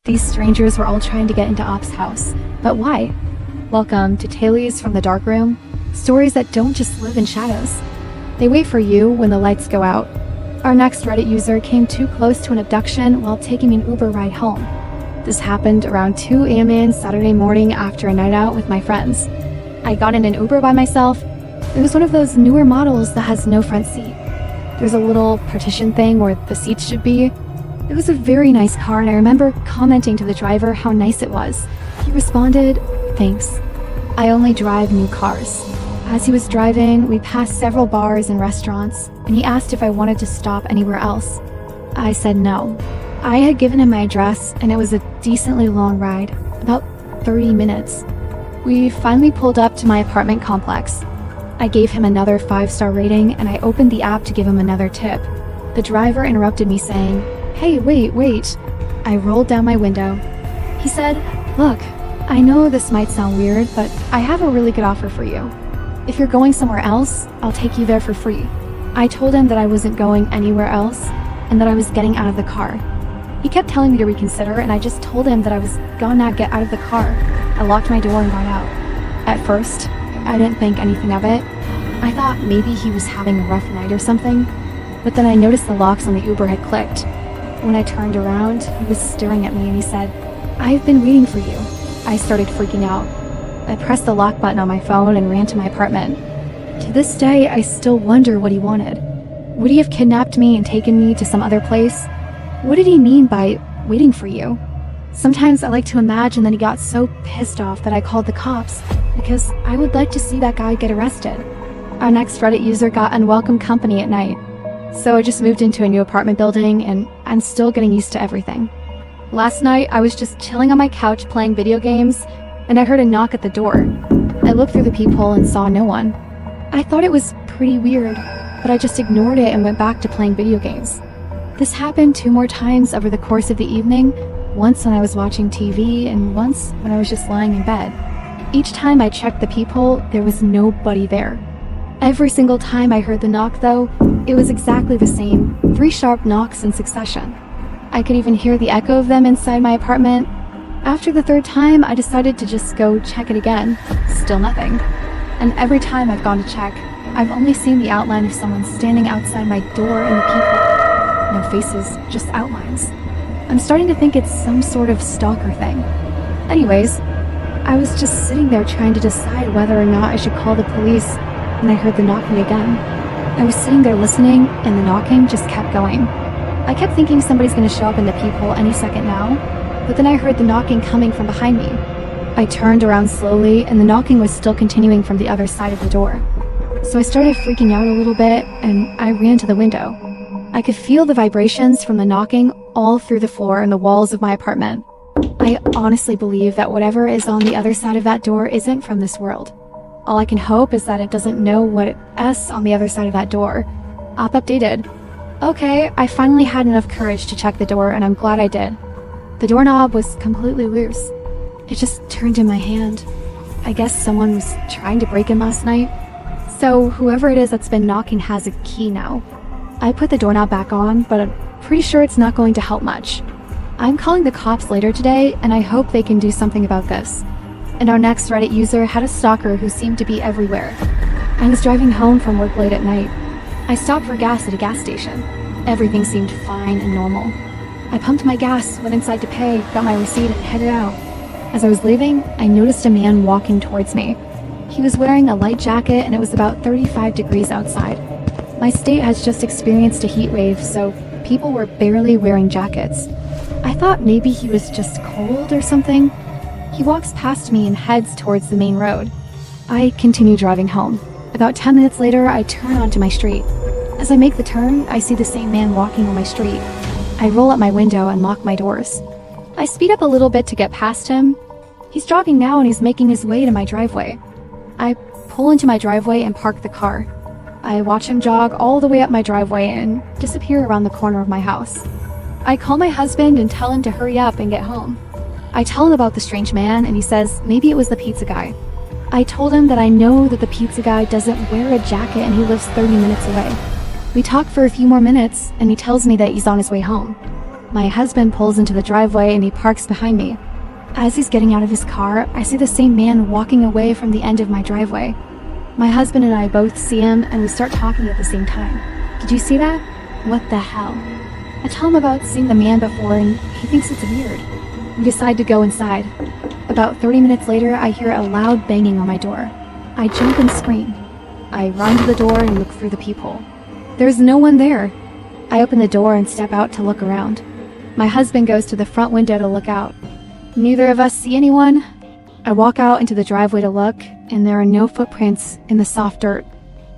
These strangers were all trying to get into Op's house. But why? Welcome to Tales from the Dark Room. Stories that don't just live in shadows. They wait for you when the lights go out. Our next Reddit user came too close to an abduction while taking an Uber ride home. This happened around 2 a.m. Saturday morning after a night out with my friends. I got in an Uber by myself. It was one of those newer models that has no front seat. There's a little partition thing where the seats should be. It was a very nice car, and I remember commenting to the driver how nice it was. He responded, "Thanks. I only drive new cars." As he was driving, we passed several bars and restaurants, and he asked if I wanted to stop anywhere else. I said no. I had given him my address, and it was a decently long ride, about 30 minutes. We finally pulled up to my apartment complex. I gave him another 5-star rating, and I opened the app to give him another tip. The driver interrupted me saying, "Hey, wait." I rolled down my window. He said, "Look, I know this might sound weird, but I have a really good offer for you. If you're going somewhere else, I'll take you there for free." I told him that I wasn't going anywhere else, and that I was getting out of the car. He kept telling me to reconsider, and I just told him that I was gonna get out of the car. I locked my door and got out. At first, I didn't think anything of it. I thought maybe he was having a rough night or something, but then I noticed the locks on the Uber had clicked. When I turned around, he was staring at me and he said, "I've been waiting for you." I started freaking out. I pressed the lock button on my phone and ran to my apartment. To this day, I still wonder what he wanted. Would he have kidnapped me and taken me to some other place? What did he mean by waiting for you? Sometimes I like to imagine that he got so pissed off that I called the cops, because I would like to see that guy get arrested. Our next Reddit user got unwelcome company at night. So I just moved into a new apartment building, and I'm still getting used to everything. Last night, I was just chilling on my couch playing video games, and I heard a knock at the door. I looked through the peephole and saw no one. I thought it was pretty weird, but I just ignored it and went back to playing video games. This happened 2 more times over the course of the evening, once when I was watching TV and once when I was just lying in bed. Each time I checked the peephole, there was nobody there. Every single time I heard the knock, though, it was exactly the same, 3 sharp knocks in succession. I could even hear the echo of them inside my apartment. After the 3rd time, I decided to just go check it again. Still nothing. And every time I've gone to check, I've only seen the outline of someone standing outside my door in the peephole. No faces, just outlines. I'm starting to think it's some sort of stalker thing. Anyways, I was just sitting there trying to decide whether or not I should call the police when I heard the knocking again. I was sitting there listening, and the knocking just kept going. I kept thinking somebody's gonna show up in the peephole any second now, but then I heard the knocking coming from behind me. I turned around slowly, and the knocking was still continuing from the other side of the door. So I started freaking out a little bit, and I ran to the window. I could feel the vibrations from the knocking all through the floor and the walls of my apartment. I honestly believe that whatever is on the other side of that door isn't from this world. All I can hope is that it doesn't know what S on the other side of that door. Op updated. Okay, I finally had enough courage to check the door, and I'm glad I did. The doorknob was completely loose. It just turned in my hand. I guess someone was trying to break in last night. So whoever it is that's been knocking has a key now. I put the doorknob back on, but I'm pretty sure it's not going to help much. I'm calling the cops later today, and I hope they can do something about this. And our next Reddit user had a stalker who seemed to be everywhere. I was driving home from work late at night. I stopped for gas at a gas station. Everything seemed fine and normal. I pumped my gas, went inside to pay, got my receipt, and headed out. As I was leaving, I noticed a man walking towards me. He was wearing a light jacket, and it was about 35 degrees outside. My state has just experienced a heat wave, so people were barely wearing jackets. I thought maybe he was just cold or something. He walks past me and heads towards the main road. I continue driving home. About 10 minutes later, I turn onto my street. As I make the turn, I see the same man walking on my street. I roll up my window and lock my doors. I speed up a little bit to get past him. He's jogging now and he's making his way to my driveway. I pull into my driveway and park the car. I watch him jog all the way up my driveway and disappear around the corner of my house. I call my husband and tell him to hurry up and get home. I tell him about the strange man, and he says maybe it was the pizza guy. I told him that I know that the pizza guy doesn't wear a jacket and he lives 30 minutes away. We talk for a few more minutes, and he tells me that he's on his way home. My husband pulls into the driveway and he parks behind me. As he's getting out of his car, I see the same man walking away from the end of my driveway. My husband and I both see him and we start talking at the same time. Did you see that? What the hell? I tell him about seeing the man before and he thinks it's weird. We decide to go inside. About 30 minutes later, I hear a loud banging on my door. I jump and scream. I run to the door and look through the peephole. There's no one there. I open the door and step out to look around. My husband goes to the front window to look out. Neither of us see anyone. I walk out into the driveway to look, and there are no footprints in the soft dirt.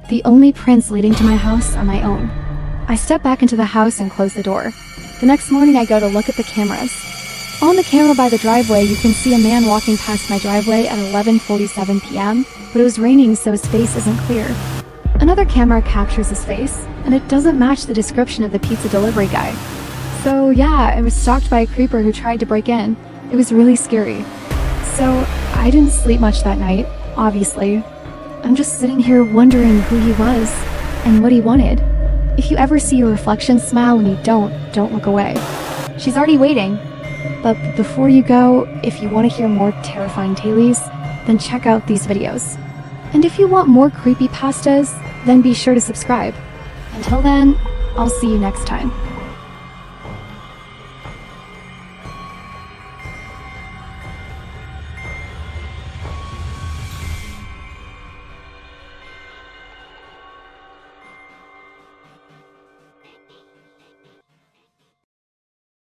The only prints leading to my house are my own. I step back into the house and close the door. The next morning I go to look at the cameras. On the camera by the driveway, you can see a man walking past my driveway at 11:47 p.m., but it was raining so his face isn't clear. Another camera captures his face, and it doesn't match the description of the pizza delivery guy. So yeah, I was stalked by a creeper who tried to break in. It was really scary. So I didn't sleep much that night, obviously. I'm just sitting here wondering who he was and what he wanted. If you ever see your reflection smile when you don't look away. She's already waiting. But before you go, if you want to hear more terrifying tales, then check out these videos. And if you want more creepypastas, then be sure to subscribe. Until then, I'll see you next time.